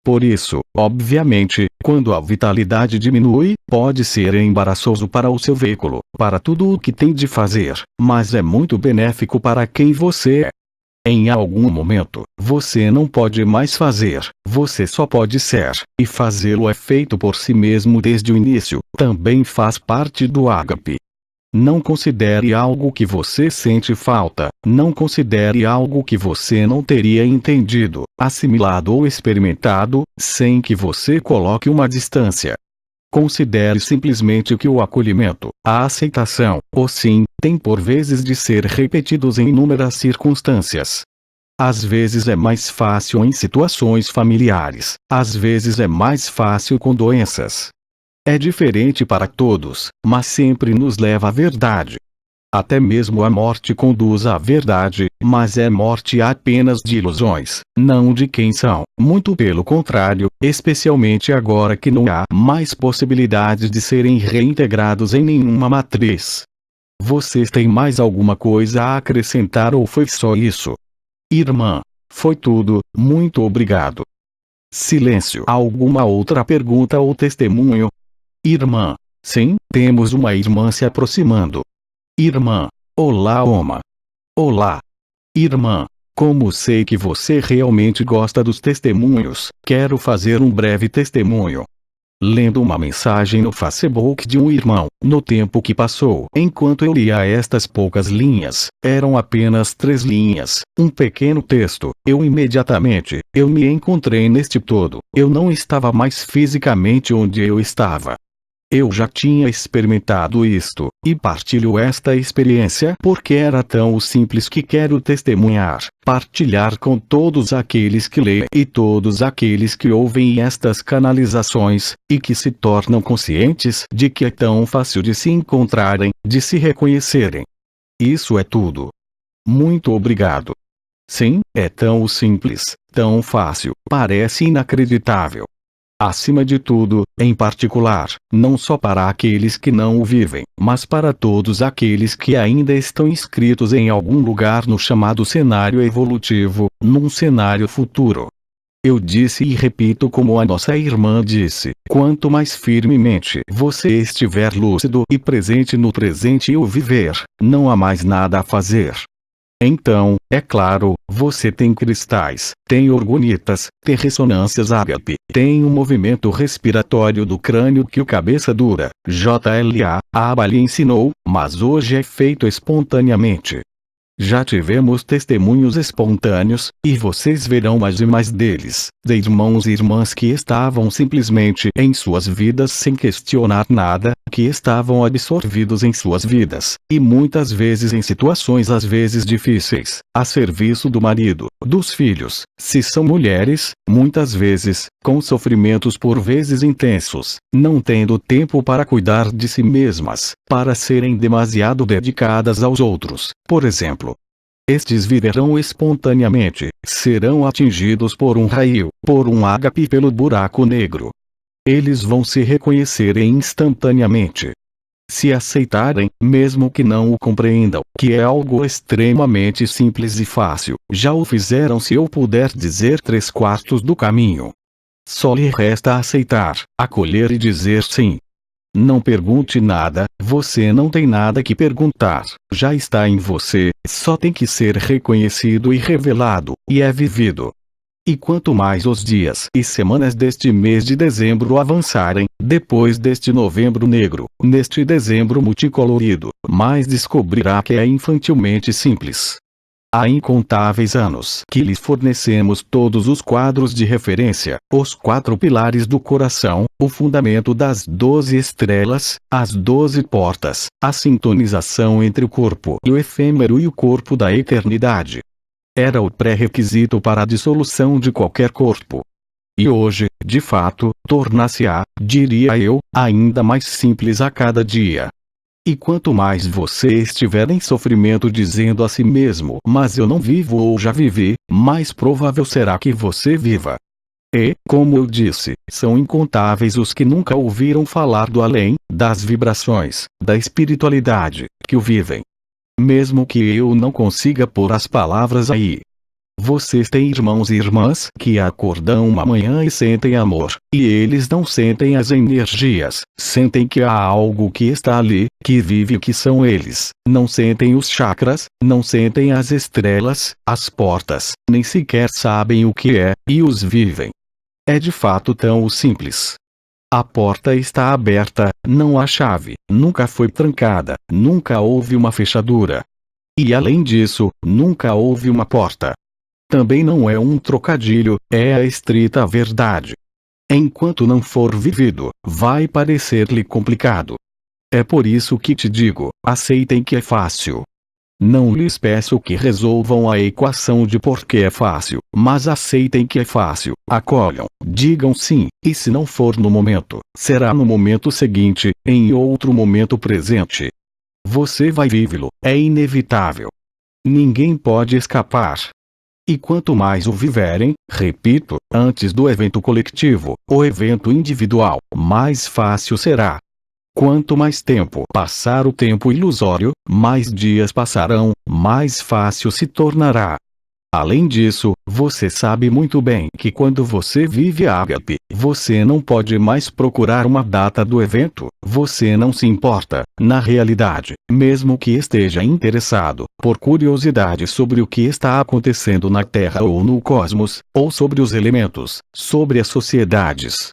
Por isso, obviamente, quando a vitalidade diminui, pode ser embaraçoso para o seu veículo, para tudo o que tem de fazer, mas é muito benéfico para quem você é. Em algum momento, você não pode mais fazer, você só pode ser, e fazê-lo é feito por si mesmo desde o início, também faz parte do ágape. Não considere algo que você sente falta, não considere algo que você não teria entendido, assimilado ou experimentado, sem que você coloque uma distância. Considere simplesmente que o acolhimento, a aceitação, o sim, têm por vezes de ser repetidos em inúmeras circunstâncias. Às vezes é mais fácil em situações familiares, às vezes é mais fácil com doenças. É diferente para todos, mas sempre nos leva à verdade. Até mesmo a morte conduz à verdade, mas é morte apenas de ilusões, não de quem são, muito pelo contrário, especialmente agora que não há mais possibilidades de serem reintegrados em nenhuma matriz. Vocês têm mais alguma coisa a acrescentar ou foi só isso? Irmã, foi tudo, muito obrigado. Silêncio. Alguma outra pergunta ou testemunho? Irmã, sim, temos uma irmã se aproximando. Irmã, olá Oma. Olá. Irmã, como sei que você realmente gosta dos testemunhos, quero fazer um breve testemunho. Lendo uma mensagem no Facebook de um irmão, no tempo que passou, enquanto eu lia estas poucas linhas, eram apenas 3 linhas, um pequeno texto, eu me encontrei neste todo, eu não estava mais fisicamente onde eu estava. Eu já tinha experimentado isto, e partilho esta experiência porque era tão simples que quero testemunhar, partilhar com todos aqueles que leem e todos aqueles que ouvem estas canalizações, e que se tornam conscientes de que é tão fácil de se encontrarem, de se reconhecerem. Isso é tudo. Muito obrigado. Sim, é tão simples, tão fácil, parece inacreditável. Acima de tudo, em particular, não só para aqueles que não o vivem, mas para todos aqueles que ainda estão inscritos em algum lugar no chamado cenário evolutivo, num cenário futuro. Eu disse e repito como a nossa irmã disse, quanto mais firmemente você estiver lúcido e presente no presente e o viver, não há mais nada a fazer. Então, é claro, você tem cristais, tem orgonitas, tem ressonâncias ágape, tem um movimento respiratório do crânio que o cabeça dura, JLA, a Aba lhe ensinou, mas hoje é feito espontaneamente. Já tivemos testemunhos espontâneos, e vocês verão mais e mais deles, de irmãos e irmãs que estavam simplesmente em suas vidas sem questionar nada, que estavam absorvidos em suas vidas, e muitas vezes em situações às vezes difíceis, a serviço do marido, dos filhos, se são mulheres, muitas vezes, com sofrimentos por vezes intensos, não tendo tempo para cuidar de si mesmas, para serem demasiado dedicadas aos outros, por exemplo. Estes virão espontaneamente, serão atingidos por um raio, por um ágape pelo buraco negro. Eles vão se reconhecer instantaneamente. Se aceitarem, mesmo que não o compreendam, que é algo extremamente simples e fácil, já o fizeram se eu puder dizer 3/4 do caminho. Só lhe resta aceitar, acolher e dizer sim. Não pergunte nada, você não tem nada que perguntar, já está em você, só tem que ser reconhecido e revelado, e é vivido. E quanto mais os dias e semanas deste mês de dezembro avançarem, depois deste novembro negro, neste dezembro multicolorido, mais descobrirá que é infantilmente simples. Há incontáveis anos que lhe fornecemos todos os quadros de referência, os 4 pilares do coração, o fundamento das 12 estrelas, as 12 portas, a sintonização entre o corpo e o efêmero e o corpo da eternidade. Era o pré-requisito para a dissolução de qualquer corpo. E hoje, de fato, torna-se-á, diria eu, ainda mais simples a cada dia. E quanto mais você estiver em sofrimento dizendo a si mesmo, mas eu não vivo ou já vivi, mais provável será que você viva. E, como eu disse, são incontáveis os que nunca ouviram falar do além, das vibrações, da espiritualidade, que o vivem. Mesmo que eu não consiga pôr as palavras aí. Vocês têm irmãos e irmãs que acordam uma manhã e sentem amor, e eles não sentem as energias, sentem que há algo que está ali, que vive o que são eles, não sentem os chakras, não sentem as estrelas, as portas, nem sequer sabem o que é, e os vivem. É de fato tão simples. A porta está aberta, não há chave, nunca foi trancada, nunca houve uma fechadura. E além disso, nunca houve uma porta. Também não é um trocadilho, é a estrita verdade. Enquanto não for vivido, vai parecer-lhe complicado. É por isso que te digo, aceitem que é fácil. Não lhes peço que resolvam a equação de por que é fácil, mas aceitem que é fácil, acolham, digam sim, e se não for no momento, será no momento seguinte, em outro momento presente. Você vai vivê-lo, é inevitável. Ninguém pode escapar. E quanto mais o viverem, repito, antes do evento coletivo, o evento individual, mais fácil será. Quanto mais tempo passar o tempo ilusório, mais dias passarão, mais fácil se tornará. Além disso, você sabe muito bem que quando você vive ágape, você não pode mais procurar uma data do evento, você não se importa, na realidade, mesmo que esteja interessado, por curiosidade sobre o que está acontecendo na Terra ou no cosmos, ou sobre os elementos, sobre as sociedades.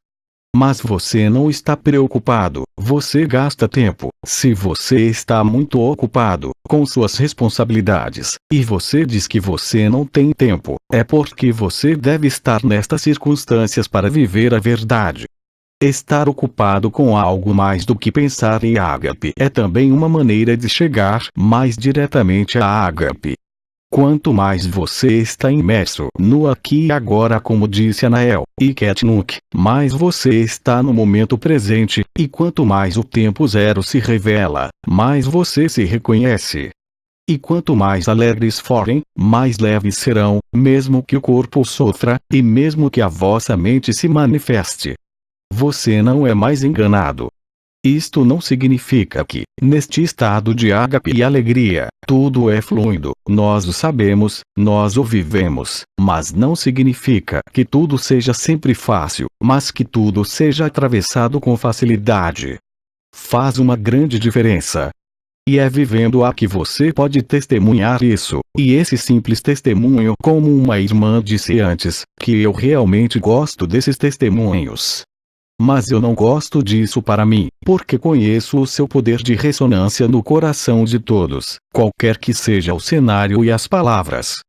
Mas você não está preocupado, você gasta tempo. Se você está muito ocupado com suas responsabilidades, e você diz que você não tem tempo, é porque você deve estar nestas circunstâncias para viver a verdade. Estar ocupado com algo mais do que pensar em ágape é também uma maneira de chegar mais diretamente a ágape. Quanto mais você está imerso no aqui e agora, como disse Anael e Ketnuk, mais você está no momento presente, e quanto mais o tempo zero se revela, mais você se reconhece. E quanto mais alegres forem, mais leves serão, mesmo que o corpo sofra, e mesmo que a vossa mente se manifeste. Você não é mais enganado. Isto não significa que, neste estado de ágape e alegria, tudo é fluido, nós o sabemos, nós o vivemos, mas não significa que tudo seja sempre fácil, mas que tudo seja atravessado com facilidade. Faz uma grande diferença. E é vivendo-a que você pode testemunhar isso, e esse simples testemunho, como uma irmã disse antes, que eu realmente gosto desses testemunhos. Mas eu não gosto disso para mim, porque conheço o seu poder de ressonância no coração de todos, qualquer que seja o cenário e as palavras.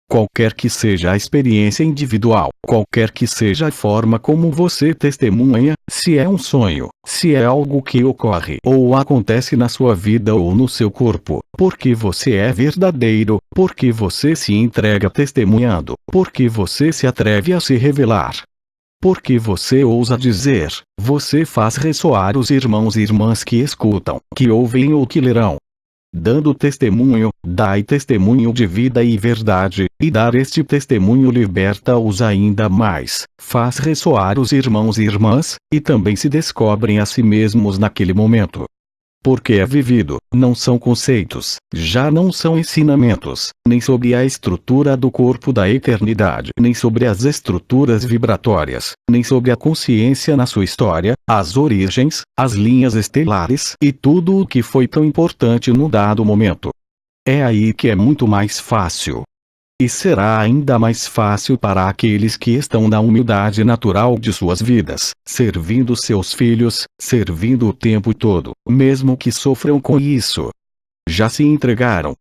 Qualquer que seja a experiência individual, qualquer que seja a forma como você testemunha, se é um sonho, se é algo que ocorre ou acontece na sua vida ou no seu corpo, porque você é verdadeiro, porque você se entrega testemunhando, porque você se atreve a se revelar. Porque você ousa dizer, você faz ressoar os irmãos e irmãs que escutam, que ouvem ou que lerão. Dando testemunho, dai testemunho de vida e verdade, e dar este testemunho liberta-os ainda mais, faz ressoar os irmãos e irmãs, e também se descobrem a si mesmos naquele momento. Porque é vivido, não são conceitos, já não são ensinamentos, nem sobre a estrutura do corpo da eternidade, nem sobre as estruturas vibratórias, nem sobre a consciência na sua história, as origens, as linhas estelares e tudo o que foi tão importante no dado momento. É aí que é muito mais fácil. E será ainda mais fácil para aqueles que estão na humildade natural de suas vidas, servindo seus filhos, servindo o tempo todo, mesmo que sofram com isso. Já se entregaram,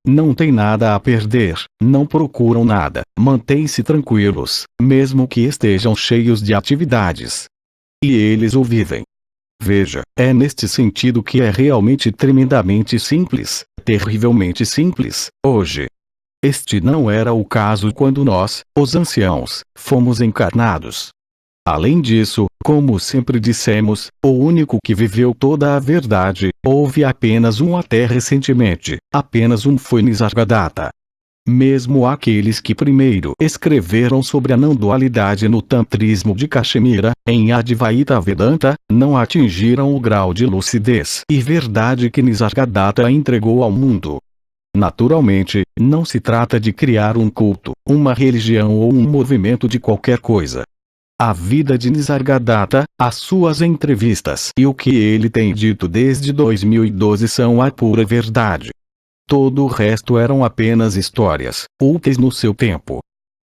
não tem nada a perder, não procuram nada, mantêm-se tranquilos, mesmo que estejam cheios de atividades. E eles o vivem. Veja, é neste sentido que é realmente tremendamente simples, terrivelmente simples, hoje. Este não era o caso quando nós, os anciãos, fomos encarnados. Além disso, como sempre dissemos, o único que viveu toda a verdade, houve apenas um até recentemente, apenas um foi Nisargadatta. Mesmo aqueles que primeiro escreveram sobre a não-dualidade no Tantrismo de Cachemira, em Advaita Vedanta, não atingiram o grau de lucidez e verdade que Nisargadatta entregou ao mundo. Naturalmente, não se trata de criar um culto, uma religião ou um movimento de qualquer coisa. A vida de Nisargadatta, as suas entrevistas e o que ele tem dito desde 2012 são a pura verdade. Todo o resto eram apenas histórias, úteis no seu tempo.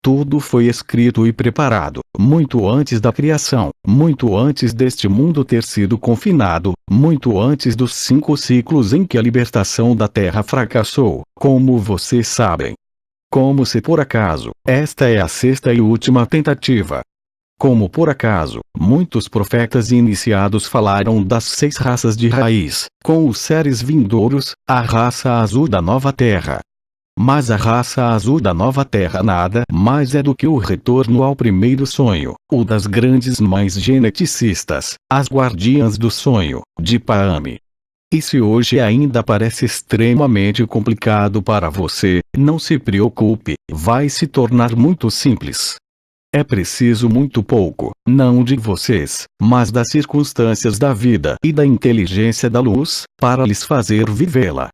Tudo foi escrito e preparado, muito antes da criação, muito antes deste mundo ter sido confinado, muito antes dos 5 ciclos em que a libertação da Terra fracassou, como vocês sabem. Como se por acaso, esta é a 6ª e última tentativa. Como por acaso, muitos profetas iniciados falaram das 6 raças de raiz, com os seres vindouros, a raça azul da nova terra. Mas a raça azul da nova terra nada mais é do que o retorno ao primeiro sonho, o das grandes mães geneticistas, as guardiãs do sonho, de Paami. E se hoje ainda parece extremamente complicado para você, não se preocupe, vai se tornar muito simples. É preciso muito pouco, não de vocês, mas das circunstâncias da vida e da inteligência da luz, para lhes fazer vivê-la.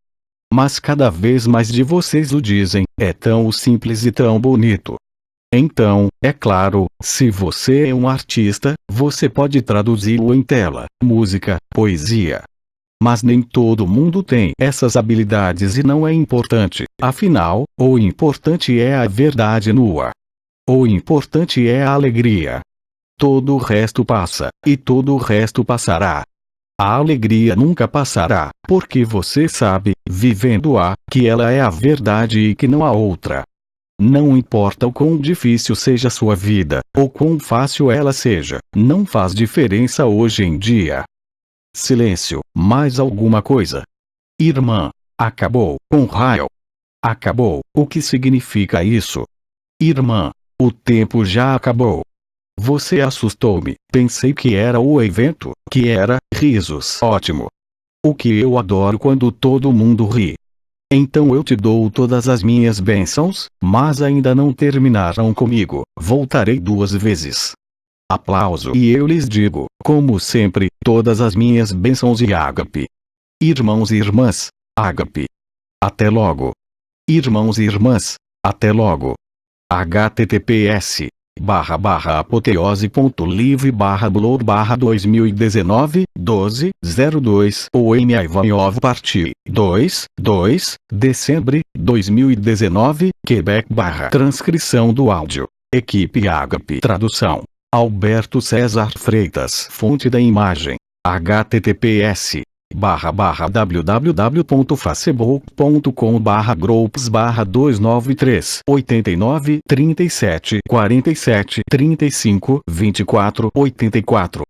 Mas cada vez mais de vocês o dizem, é tão simples e tão bonito. Então, é claro, se você é um artista, você pode traduzi-lo em tela, música, poesia. Mas nem todo mundo tem essas habilidades e não é importante, afinal, o importante é a verdade nua. O importante é a alegria. Todo o resto passa, e todo o resto passará. A alegria nunca passará, porque você sabe, vivendo-a, que ela é a verdade e que não há outra. Não importa o quão difícil seja sua vida, ou quão fácil ela seja, não faz diferença hoje em dia. Silêncio, mais alguma coisa. Irmã, acabou, com raio. Acabou, o que significa isso? Irmã, o tempo já acabou. Você assustou-me, pensei que era o evento, que era, risos. Ótimo. O que eu adoro quando todo mundo ri. Então eu te dou todas as minhas bênçãos, mas ainda não terminaram comigo, voltarei 2 vezes. Aplauso e eu lhes digo, como sempre, todas as minhas bênçãos e ágape. Irmãos e irmãs, ágape. Até logo. Irmãos e irmãs, até logo. https://apoteose.live/blog/2019 ou em Ivanov Parti 2 Dezembro 2019 Quebec Transcrição do áudio equipe Agape tradução Alberto César Freitas fonte da imagem https://www.facebook.com/groups/293 89 37 47 35 24 84